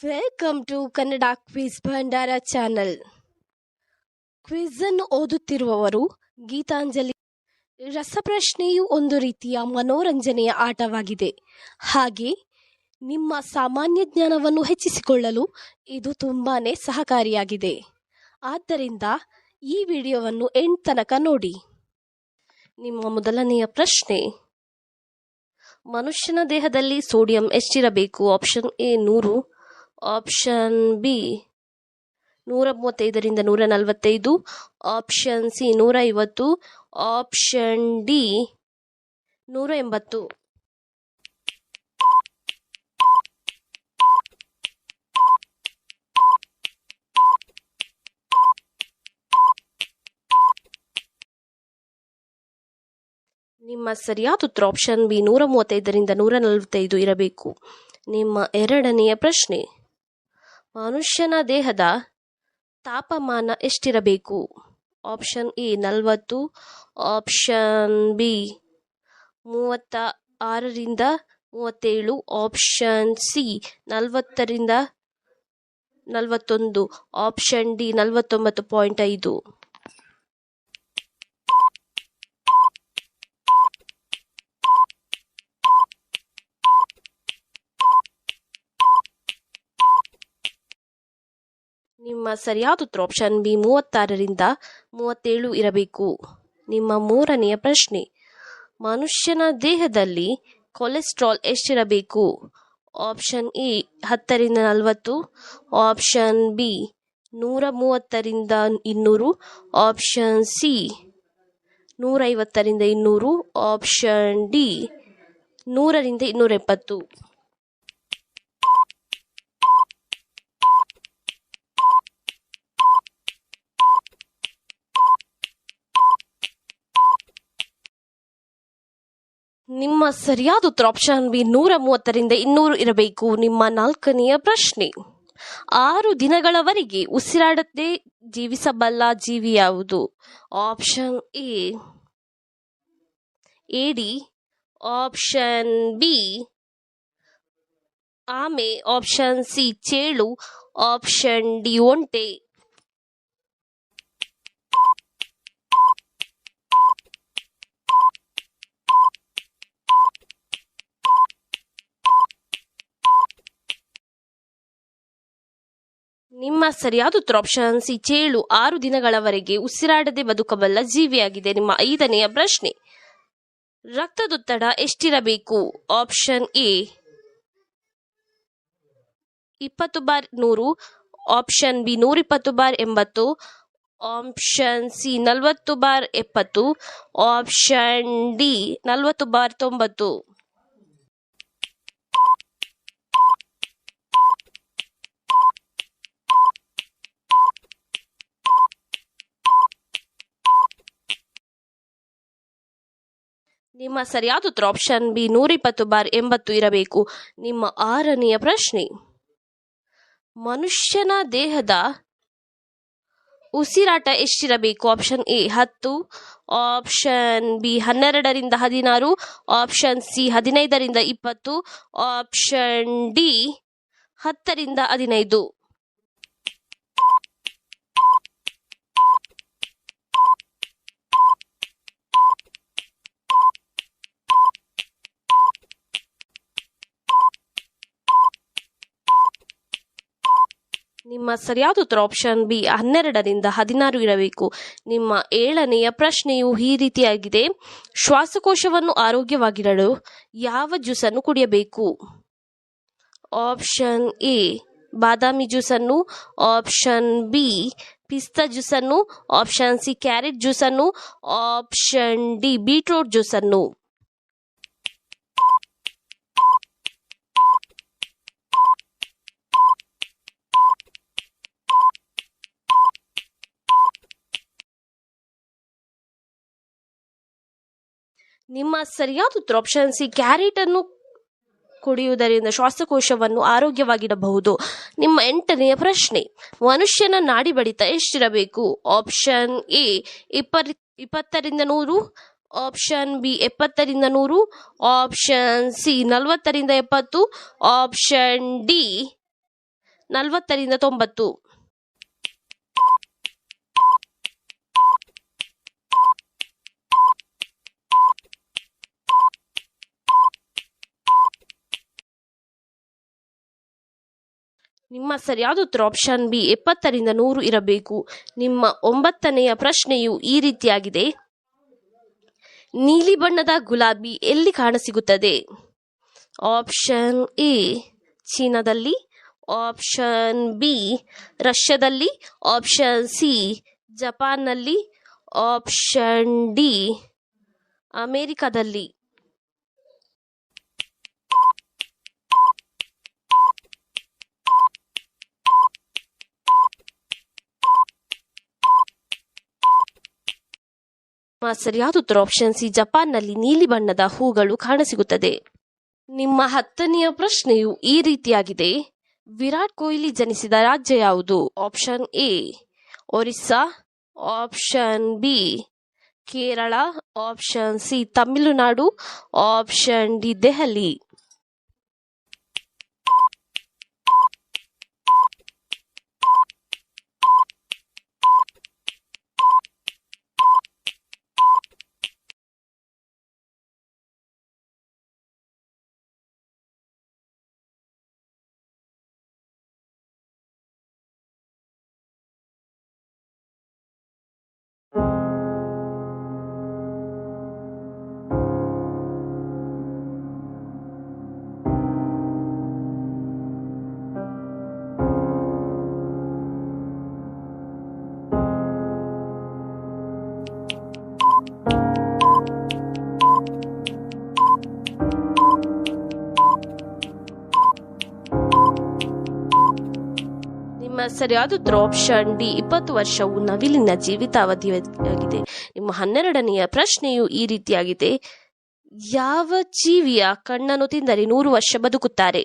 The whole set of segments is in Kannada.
Welcome to Kannada quiz Bhandara channel. Quiz ಅನ್ನು ಓದುತ್ತಿರುವವರು ಗೀತಾಂಜಲಿ. ರಸಪ್ರಶ್ನೆಯು ಒಂದು ರೀತಿಯ ಮನೋರಂಜನೆಯ ಆಟವಾಗಿದೆ. ಹಾಗೆ ನಿಮ್ಮ ಸಾಮಾನ್ಯ ಜ್ಞಾನವನ್ನು ಹೆಚ್ಚಿಸಿಕೊಳ್ಳಲು ಇದು ತುಂಬಾನೇ ಸಹಕಾರಿಯಾಗಿದೆ. ಆದ್ದರಿಂದ ಈ ವಿಡಿಯೋವನ್ನು ಎಂಡ್ ತನಕ ನೋಡಿ. ನಿಮ್ಮ ಮೊದಲನೆಯ ಪ್ರಶ್ನೆ: ಮನುಷ್ಯನ ದೇಹದಲ್ಲಿ ಸೋಡಿಯಂ ಎಷ್ಟಿರಬೇಕು? ಆಪ್ಷನ್ ಎ 100, ಆಪ್ಷನ್ ಬಿ 135ರಿಂದ 145, ಆಪ್ಷನ್ ಸಿ 150, ಆಪ್ಷನ್ ಡಿ 180. ನಿಮ್ಮ ಸರಿಯಾದ ಉತ್ತರ ಆಪ್ಷನ್ ಬಿ 135ರಿಂದ 145 ಇರಬೇಕು. ನಿಮ್ಮ ಎರಡನೆಯ ಪ್ರಶ್ನೆ: ಮನುಷ್ಯನ ದೇಹದ ತಾಪಮಾನ ಎಷ್ಟಿರಬೇಕು? ಆಪ್ಷನ್ ಎ 40, ಆಪ್ಷನ್ ಬಿ 36ರಿಂದ 37, ಆಪ್ಷನ್ ಸಿ 40ರಿಂದ 41, ಆಪ್ಷನ್ ಡಿ 49.5. ನಿಮ್ಮ ಸರಿಯಾದ ಉತ್ತರ ಆಪ್ಷನ್ ಬಿ 36ರಿಂದ 37 ಇರಬೇಕು. ನಿಮ್ಮ ಮೂರನೆಯ ಪ್ರಶ್ನೆ: ಮನುಷ್ಯನ ದೇಹದಲ್ಲಿ ಕೊಲೆಸ್ಟ್ರಾಲ್ ಎಷ್ಟಿರಬೇಕು? ಆಪ್ಷನ್ ಎ 10ರಿಂದ 40, ಆಪ್ಷನ್ ಬಿ 130ರಿಂದ 200, ಆಪ್ಷನ್ ಸಿ 150ರಿಂದ 200, ಆಪ್ಷನ್ ಡಿ 100ರಿಂದ 270. ನಿಮ್ಮ ಸರಿಯಾದ ಉತ್ತರ ಆಪ್ಷನ್ ಬಿ 130ರಿಂದ 200 ಇರಬೇಕು. ನಿಮ್ಮ ನಾಲ್ಕನೆಯ ಪ್ರಶ್ನೆ: 6 ದಿನಗಳವರೆಗೆ ಉಸಿರಾಡದೆ ಜೀವಿಸಬಲ್ಲ ಜೀವಿ ಯಾವುದು? ಆಪ್ಷನ್ ಎ ಏಡಿ, ಆಪ್ಷನ್ ಬಿ ಆಮೆ, ಆಪ್ಷನ್ ಸಿ ಚೇಳು, ಆಪ್ಷನ್ ಡಿ ಒಂಟೆ. ನಿಮ್ಮ ಸರಿಯಾದ ಉತ್ತರ ಆಪ್ಷನ್ ಸಿ ಚೇಳು 6 ದಿನಗಳವರೆಗೆ ಉಸಿರಾಡದೆ ಬದುಕಬಲ್ಲ ಜೀವಿಯಾಗಿದೆ. ನಿಮ್ಮ ಐದನೆಯ ಪ್ರಶ್ನೆ: ರಕ್ತದೊತ್ತಡ ಎಷ್ಟಿರಬೇಕು? Option A 20/100, option B 120/80, option C 40/70, option D 40/90. ನಿಮ್ಮ ಸರಿಯಾದ ಉತ್ತರ ಆಪ್ಷನ್ ಬಿ 120/80 ಇರಬೇಕು. ನಿಮ್ಮ ಆರನೆಯ ಪ್ರಶ್ನೆ: ಮನುಷ್ಯನ ದೇಹದ ಉಸಿರಾಟ ಎಷ್ಟಿರಬೇಕು? ಆಪ್ಷನ್ ಎ 10, ಆಪ್ಷನ್ ಬಿ 12ರಿಂದ 16, ಆಪ್ಷನ್ ಸಿ 15ರಿಂದ 20, ಆಪ್ಷನ್ ಡಿ 10ರಿಂದ 15. ನಿಮ್ಮ ಸರಿಯಾದ ಉತ್ತರ ಆಪ್ಷನ್ ಬಿ 12ರಿಂದ 16 ಇರಬೇಕು. ನಿಮ್ಮ ಏಳನೆಯ ಪ್ರಶ್ನೆಯು ಈ ರೀತಿಯಾಗಿದೆ: ಶ್ವಾಸಕೋಶವನ್ನು ಆರೋಗ್ಯವಾಗಿಡಲು ಯಾವ ಜ್ಯೂಸನ್ನು ಕುಡಿಯಬೇಕು? ಆಪ್ಷನ್ ಎ ಬಾದಾಮಿ ಜ್ಯೂಸನ್ನು, ಆಪ್ಷನ್ ಬಿ ಪಿಸ್ತಾ ಜ್ಯೂಸನ್ನು, ಆಪ್ಷನ್ ಸಿ ಕ್ಯಾರೆಟ್ ಜ್ಯೂಸನ್ನು, ಆಪ್ಷನ್ ಡಿ ಬೀಟ್ರೂಟ್ ಜ್ಯೂಸನ್ನು. ನಿಮ್ಮ ಸರಿಯಾದ ಉತ್ತರ ಆಪ್ಷನ್ ಸಿ ಕ್ಯಾರೆಟ್ ಅನ್ನು ಕುಡಿಯುವುದರಿಂದ ಶ್ವಾಸಕೋಶವನ್ನು ಆರೋಗ್ಯವಾಗಿಡಬಹುದು. ನಿಮ್ಮ ಎಂಟನೆಯ ಪ್ರಶ್ನೆ: ಮನುಷ್ಯನ ನಾಡಿ ಬಡಿತ ಎಷ್ಟಿರಬೇಕು? ಆಪ್ಷನ್ ಎ 20ರಿಂದ 100, ಆಪ್ಷನ್ ಬಿ 70ರಿಂದ 100, ಆಪ್ಷನ್ ಸಿ 40ರಿಂದ 70, ಆಪ್ಷನ್ ಡಿ 40 ರಿಂದ 90. ನಿಮ್ಮ ಸರಿಯಾದ ಉತ್ತರ ಆಪ್ಷನ್ ಬಿ 70 ರಿಂದ 100 ಇರಬೇಕು. ನಿಮ್ಮ 9ನೆಯ ಪ್ರಶ್ನೆಯು ಈ ರೀತಿಯಾಗಿದೆ. ನೀಲಿ ಬಣ್ಣದ ಗುಲಾಬಿ ಎಲ್ಲಿ ಕಾಣಸಿಗುತ್ತದೆ? ಆಪ್ಷನ್ ಎ ಚೀನಾದಲ್ಲಿ, ಆಪ್ಷನ್ ಬಿ ರಷ್ಯಾದಲ್ಲಿ, ಆಪ್ಷನ್ ಸಿ ಜಪಾನ್ನಲ್ಲಿ, ಆಪ್ಷನ್ ಡಿ ಅಮೆರಿಕದಲ್ಲಿ. ಸರಿಯಾದ ಉತ್ತರ ಆಪ್ಷನ್ ಸಿ ಜಪಾನ್ನಲ್ಲಿ ನೀಲಿ ಬಣ್ಣದ ಹೂಗಳು ಕಾಣಸಿಗುತ್ತದೆ. ನಿಮ್ಮ 10ನೆಯ ಪ್ರಶ್ನೆಯು ಈ ರೀತಿಯಾಗಿದೆ. ವಿರಾಟ್ ಕೊಹ್ಲಿ ಜನಿಸಿದ ರಾಜ್ಯ ಯಾವುದು? Option A Orissa, option B Kerala, option C Tamil Nadu, option D Delhi. ನಿಮ್ಮ ಸರಿಯಾದ ಉತ್ತರ ಆಪ್ಷನ್ ಡಿ 20 ವರ್ಷವು ನವಿಲಿನ ಜೀವಿತಾವಧಿಯಾಗಿದೆ. ನಿಮ್ಮ 12ನೆಯ ಪ್ರಶ್ನೆಯು ಈ ರೀತಿಯಾಗಿದೆ. ಯಾವ ಜೀವಿಯ ಕಣ್ಣನ್ನು ತಿಂದರೆ 100 ವರ್ಷ ಬದುಕುತ್ತಾರೆ?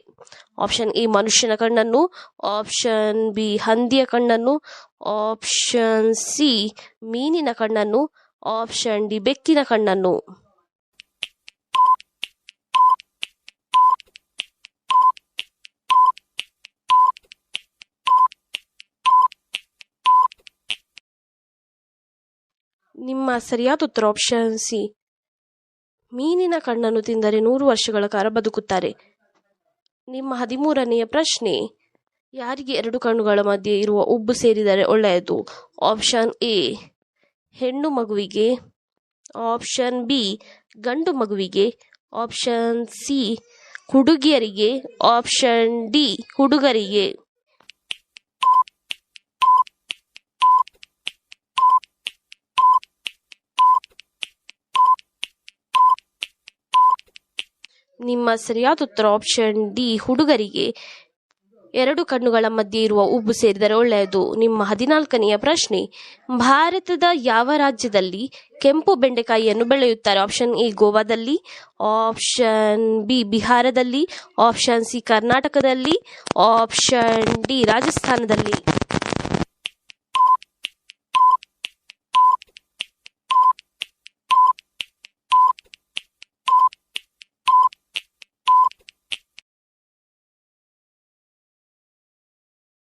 ಆಪ್ಷನ್ ಎ ಮನುಷ್ಯನ ಕಣ್ಣನ್ನು, ಆಪ್ಷನ್ ಬಿ ಹಂದಿಯ ಕಣ್ಣನ್ನು, ಆಪ್ಷನ್ ಸಿ ಮೀನಿನ ಕಣ್ಣನ್ನು, ಆಪ್ಷನ್ ಡಿ ಬೆಕ್ಕಿನ ಕಣ್ಣನ್ನು. ನಿಮ್ಮ ಸರಿಯಾದ ಉತ್ತರ ಆಪ್ಷನ್ ಸಿ ಮೀನಿನ ಕಣ್ಣನ್ನು ತಿಂದರೆ 100 ವರ್ಷಗಳ ಕಾಲ ಬದುಕುತ್ತಾರೆ. ನಿಮ್ಮ 13ನೆಯ ಪ್ರಶ್ನೆ. ಯಾರಿಗೆ 2 ಕಣ್ಣುಗಳ ಮಧ್ಯೆ ಇರುವ ಉಬ್ಬು ಸೇರಿದರೆ ಒಳ್ಳೆಯದು? ಆಪ್ಷನ್ ಎ ಹೆಣ್ಣು ಮಗುವಿಗೆ, ಆಪ್ಷನ್ ಬಿ ಗಂಡು ಮಗುವಿಗೆ, ಆಪ್ಷನ್ ಸಿ ಹುಡುಗಿಯರಿಗೆ, ಆಪ್ಷನ್ ಡಿ ಹುಡುಗರಿಗೆ. ನಿಮ್ಮ ಸರಿಯಾದ ಉತ್ತರ ಆಪ್ಷನ್ ಡಿ ಹುಡುಗರಿಗೆ 2 ಕಣ್ಣುಗಳ ಮಧ್ಯೆ ಇರುವ ಉಬ್ಬು ಸೇರಿದರೆ ಒಳ್ಳೆಯದು. ನಿಮ್ಮ 14ನೆಯ ಪ್ರಶ್ನೆ. ಭಾರತದ ಯಾವ ರಾಜ್ಯದಲ್ಲಿ ಕೆಂಪು ಬೆಂಡೆಕಾಯಿಯನ್ನು ಬೆಳೆಯುತ್ತಾರೆ? ಆಪ್ಷನ್ ಎ ಗೋವಾದಲ್ಲಿ, ಆಪ್ಷನ್ ಬಿ ಬಿಹಾರದಲ್ಲಿ, ಆಪ್ಷನ್ ಸಿ ಕರ್ನಾಟಕದಲ್ಲಿ, ಆಪ್ಷನ್ ಡಿ ರಾಜಸ್ಥಾನದಲ್ಲಿ.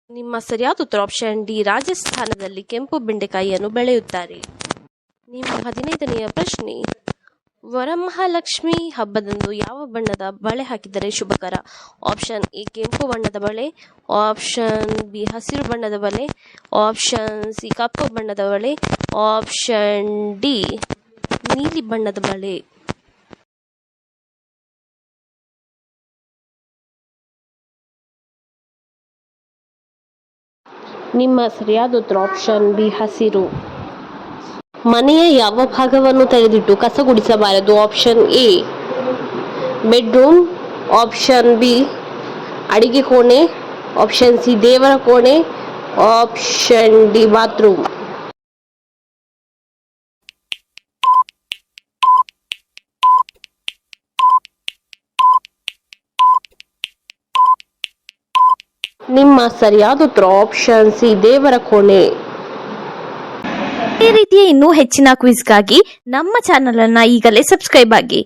ನಿಮ್ಮ ಸರಿಯಾದ ಉತ್ತರ ಆಪ್ಷನ್ ಡಿ ರಾಜಸ್ಥಾನದಲ್ಲಿ ಕೆಂಪು ಬೆಂಡೆಕಾಯಿಯನ್ನು ಬೆಳೆಯುತ್ತಾರೆ. ನಿಮ್ಮ 15ನೆಯ ಪ್ರಶ್ನೆ. ವರಮಹಾಲಕ್ಷ್ಮಿ ಹಬ್ಬದಂದು ಯಾವ ಬಣ್ಣದ ಬಳೆ ಹಾಕಿದರೆ ಶುಭಕರ? ಆಪ್ಷನ್ ಎ ಕೆಂಪು ಬಣ್ಣದ ಬಳೆ, ಆಪ್ಷನ್ ಬಿ ಹಸಿರು ಬಣ್ಣದ ಬಳೆ, ಆಪ್ಷನ್ ಸಿ ಕಪ್ಪು ಬಣ್ಣದ ಬಳೆ, ಆಪ್ಷನ್ ಡಿ ನೀಲಿ ಬಣ್ಣದ ಬಳೆ. ನಿಮ್ಮ ಸರಿಯಾದ ಉತ್ತರ ಆಪ್ಷನ್ ಬಿ ಹಸಿರು. ಮನೆಯ ಯಾವ ಭಾಗವನ್ನು ತೆಗೆದಿಟ್ಟು ಕಸ ಗುಡಿಸಬಾರದು? Option A bedroom, option B ಅಡಿಗೆ ಕೋಣೆ, ಆಪ್ಷನ್ ಸಿ ದೇವರ ಕೋಣೆ, ಆಪ್ಷನ್ ಡಿ ಬಾತ್ರೂಮ್. ನಿಮ್ಮ ಸರಿಯಾದ ಉತ್ತರ ಆಪ್ಷನ್ ಸಿ ದೇವರ ಕೋಣೆ. ಈ ರೀತಿಯ ಇನ್ನೂ ಹೆಚ್ಚಿನ ಕ್ವಿಜ್ಗಾಗಿ ನಮ್ಮ ಚಾನೆಲ್ ಅನ್ನು ಈಗಲೇ ಸಬ್ಸ್ಕ್ರೈಬ್ ಆಗಿ.